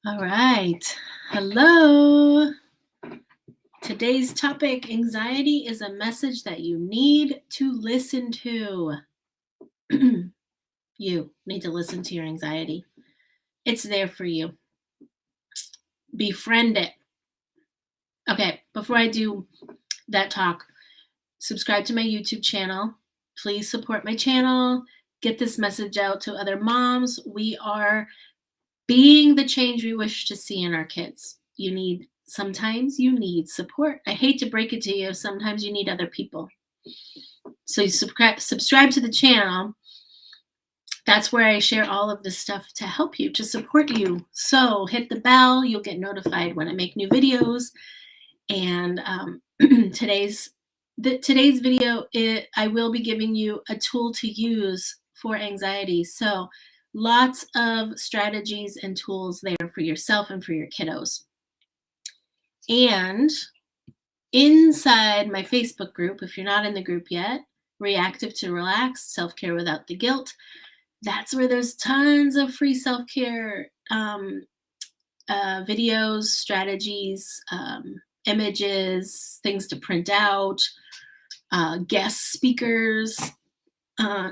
All right. Hello. Today's topic, anxiety is a message that you need to listen to. You need to listen to your anxiety. It's there for you. Befriend it. Okay, before I do that talk, subscribe to my YouTube channel. Please support my channel. Get this message out to other moms. We are being the change we wish to see in our kids. Sometimes you need support. I hate to break it to you. Sometimes you need other people. So you subscribe to the channel. That's where I share all of this stuff to help you, to support you. So hit the bell. You'll get notified when I make new videos. And today's video, I will be giving you a tool to use for anxiety. So lots of strategies and tools there for yourself and for your kiddos. And inside my Facebook group, if you're not in the group yet, Reactive to Relaxed, Self-Care Without the Guilt, that's where there's tons of free self-care videos, strategies, images, things to print out, guest speakers,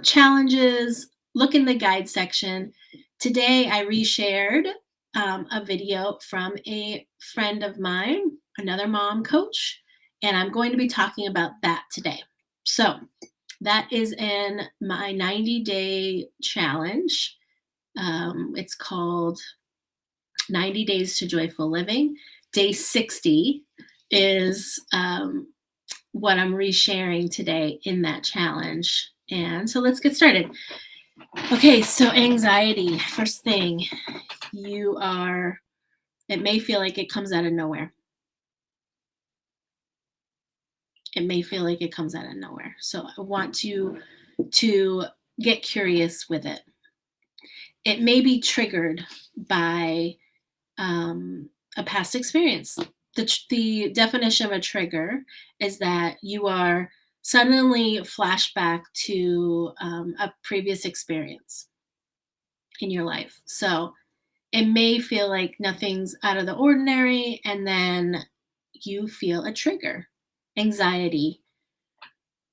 challenges. Look in the guide section. Today I reshared a video from a friend of mine, another mom coach, and I'm going to be talking about that today. So that is in my 90-day challenge. It's called 90 Days to Joyful Living. Day 60 is what I'm resharing today in that challenge. And so let's get started. Okay, so anxiety, first thing, it may feel like it comes out of nowhere. It may feel like it comes out of nowhere. So I want you to get curious with it. It may be triggered by a past experience. The definition of a trigger is that you are suddenly flashback to a previous experience in your life. So it may feel like nothing's out of the ordinary, and then you feel a trigger, anxiety.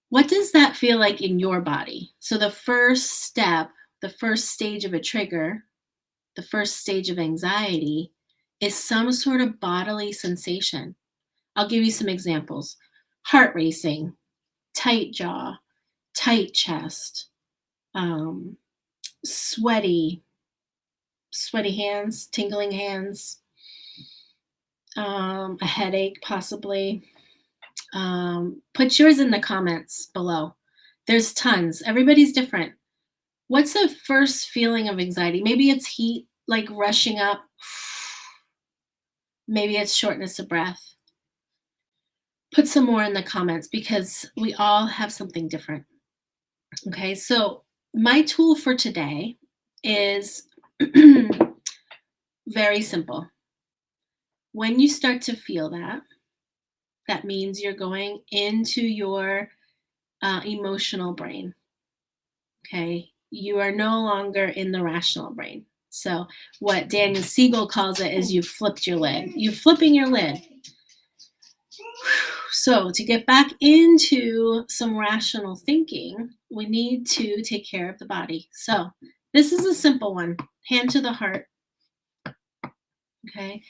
What does that feel like in your body? So the first step, the first stage of a trigger, the first stage of anxiety is some sort of bodily sensation. I'll give you some examples. Heart racing, tight jaw, tight chest, sweaty hands, tingling hands, a headache possibly. Put yours in the comments below. There's tons. Everybody's different. What's the first feeling of anxiety? Maybe it's heat, like rushing up. Maybe it's shortness of breath. Put some more in the comments because we all have something different. Okay, so my tool for today is very simple. When you start to feel that means you're going into your emotional brain. Okay, you are no longer in the rational brain. So what Daniel Siegel calls it is you've flipped your lid. You're flipping your lid. So to get back into some rational thinking, we need to take care of the body. So this is a simple one. Hand to the heart. Okay.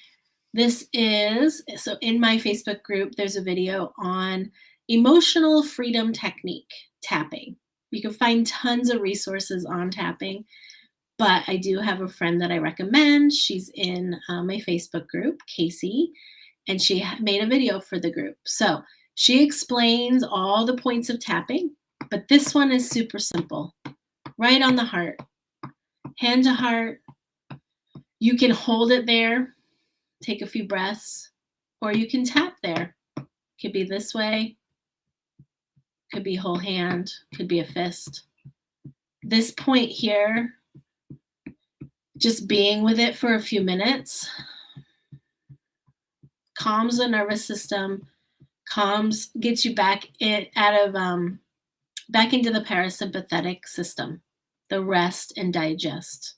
So in my Facebook group, there's a video on emotional freedom technique, tapping. You can find tons of resources on tapping, but I do have a friend that I recommend. She's in my Facebook group, Casey, and she made a video for the group. So she explains all the points of tapping, but this one is super simple. Right on the heart, hand to heart. You can hold it there, take a few breaths, or you can tap there. Could be this way, could be whole hand, could be a fist. This point here, just being with it for a few minutes, calms the nervous system, gets you back into the parasympathetic system, the rest and digest.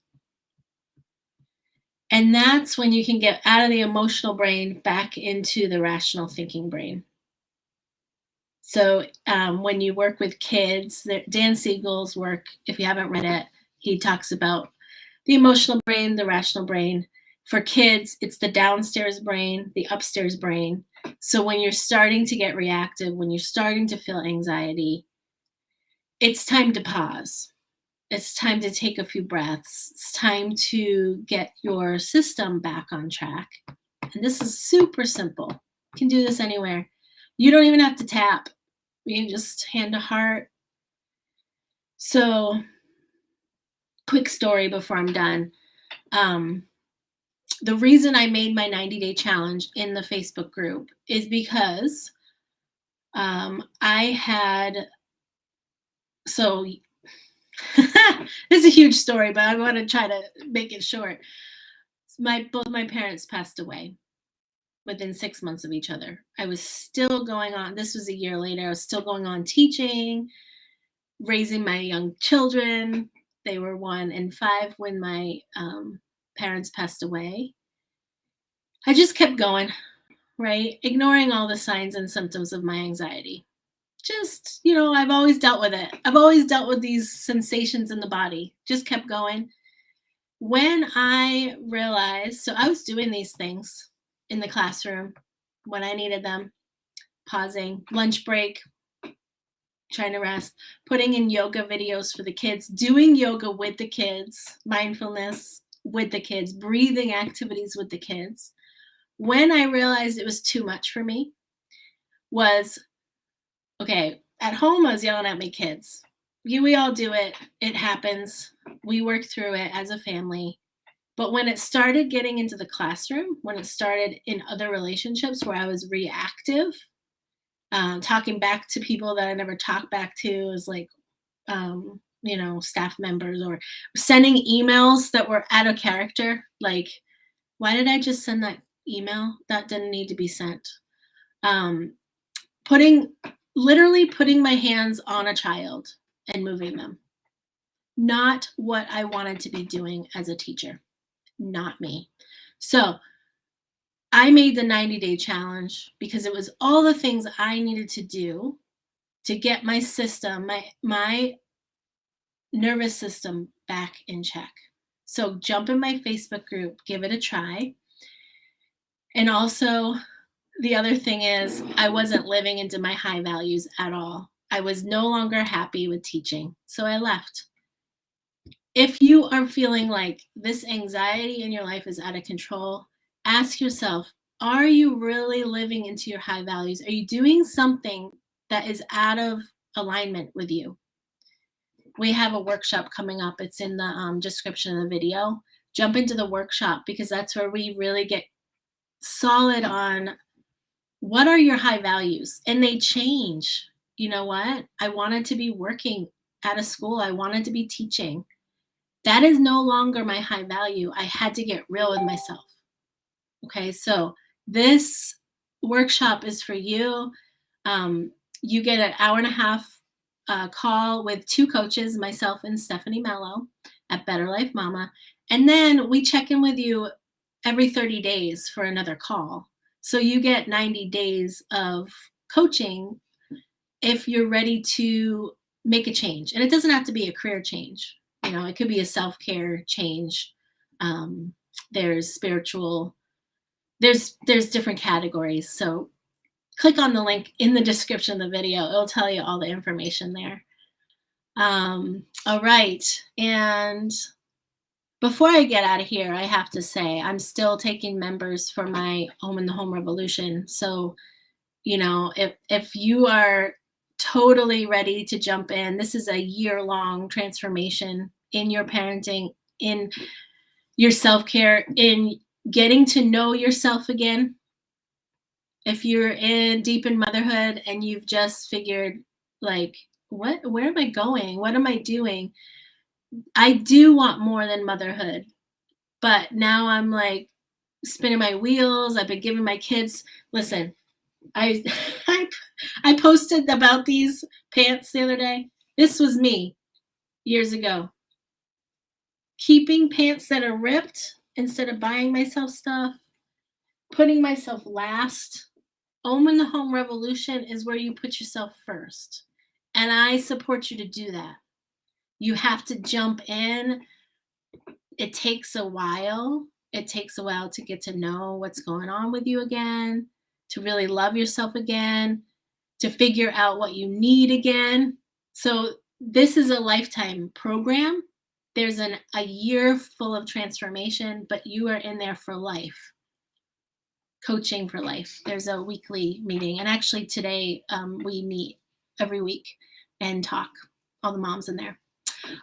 And that's when you can get out of the emotional brain back into the rational thinking brain. So when you work with kids, Dan Siegel's work, if you haven't read it, he talks about the emotional brain, the rational brain. For kids, it's the downstairs brain, the upstairs brain. So when you're starting to get reactive, when you're starting to feel anxiety, it's time to pause. It's time to take a few breaths. It's time to get your system back on track. And this is super simple. You can do this anywhere. You don't even have to tap. You can just hand to heart. So, quick story before I'm done. The reason I made my 90-day challenge in the Facebook group is because I had, so this is a huge story, but I want to try to make it short. Both my parents passed away within 6 months of each other. I was still going on, this was a year later, I was still going on teaching, raising my young children. They were 1 and 5 when my parents passed away. I just kept going, right? Ignoring all the signs and symptoms of my anxiety. Just, I've always dealt with it. I've always dealt with these sensations in the body. Just kept going. When I realized, so I was doing these things in the classroom when I needed them, pausing, lunch break, trying to rest, putting in yoga videos for the kids, doing yoga with the kids, mindfulness with the kids, breathing activities with the kids. When I realized it was too much for me was, okay, at home I was yelling at my kids. We all do it. It happens. We work through it as a family. But when it started getting into the classroom, when it started in other relationships where I was reactive, talking back to people that I never talked back to, as like, staff members, or sending emails that were out of character. Like, why did I just send that email? That didn't need to be sent. Literally putting my hands on a child and moving them. Not what I wanted to be doing as a teacher. Not me. So I made the 90-day challenge because it was all the things I needed to do to get my system, my nervous system back in check. So jump in my Facebook group, give it a try. And also, the other thing is, I wasn't living into my high values at all. I was no longer happy with teaching, so I left. If you are feeling like this anxiety in your life is out of control, ask yourself, are you really living into your high values? Are you doing something that is out of alignment with you? We have a workshop coming up. It's in the description of the video. Jump into the workshop, because that's where we really get solid on what are your high values, and they change. You know what? I wanted to be working at a school. I wanted to be teaching. That is no longer my high value. I had to get real with myself. Okay, so this workshop is for you. You get an hour and a half call with 2 coaches, myself and Stephanie Mello at Better Life Mama. And then we check in with you every 30 days for another call. So you get 90 days of coaching if you're ready to make a change. And it doesn't have to be a career change. It could be a self-care change. There's spiritual, there's different categories. So click on the link in the description of the video. It'll tell you all the information there. All right. And before I get out of here, I have to say I'm still taking members for my Home in the Home Revolution. So, if you are totally ready to jump in, this is a year-long transformation in your parenting, in your self-care, in getting to know yourself again. If you're deep in motherhood and you've just figured, like, where am I going? What am I doing? I do want more than motherhood, but now I'm like spinning my wheels. I've been giving my kids, listen, I posted about these pants the other day. This was me years ago. Keeping pants that are ripped instead of buying myself stuff, putting myself last. Own the Home Revolution is where you put yourself first. And I support you to do that. You have to jump in. It takes a while. It takes a while to get to know what's going on with you again, to really love yourself again, to figure out what you need again. So this is a lifetime program. There's a year full of transformation, but you are in there for life. Coaching for life. There's a weekly meeting. And actually today we meet every week and talk. All the moms in there.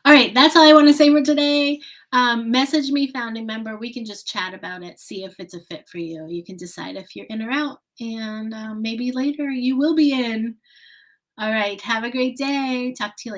All right, that's all I want to say for today. Message me, founding member. We can just chat about it, see if it's a fit for you. You can decide if you're in or out, and maybe later you will be in. All right, have a great day. Talk to you later.